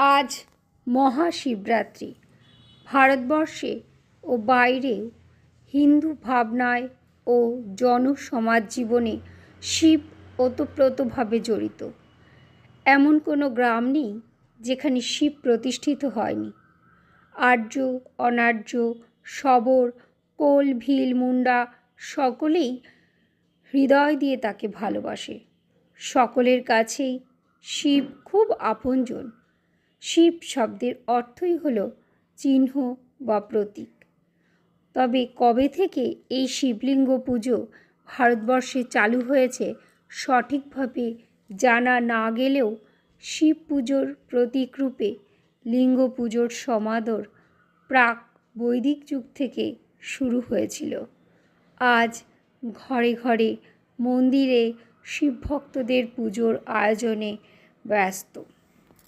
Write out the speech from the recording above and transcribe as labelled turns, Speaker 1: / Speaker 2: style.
Speaker 1: আজ মহাশিবরাত্রি। ভারতবর্ষে ও বাইরেও হিন্দু ভাবনায় ও জনসমাজ জীবনে শিব ওতপ্রোতভাবে জড়িত। এমন কোনো গ্রাম নেই যেখানে শিব প্রতিষ্ঠিত হয়নি। আর্য অনার্য, শবর, কোল, ভিল, মুন্ডা সকলেই হৃদয় দিয়ে তাকে ভালোবাসে। সকলের কাছেই শিব খুব আপনজন। শিব শব্দের অর্থই হলো চিহ্ন বা প্রতীক। তবে কবে থেকে এই শিবলিঙ্গ পুজো ভারতবর্ষে চালু হয়েছে সঠিকভাবে জানা না গেলেও শিব পুজোর প্রতীক রূপে লিঙ্গ পুজোর সমাদর প্রাক বৈদিক যুগ থেকে শুরু হয়েছিল। আজ ঘরে ঘরে মন্দিরে শিব ভক্তদের পুজোর আয়োজনে ব্যস্ত।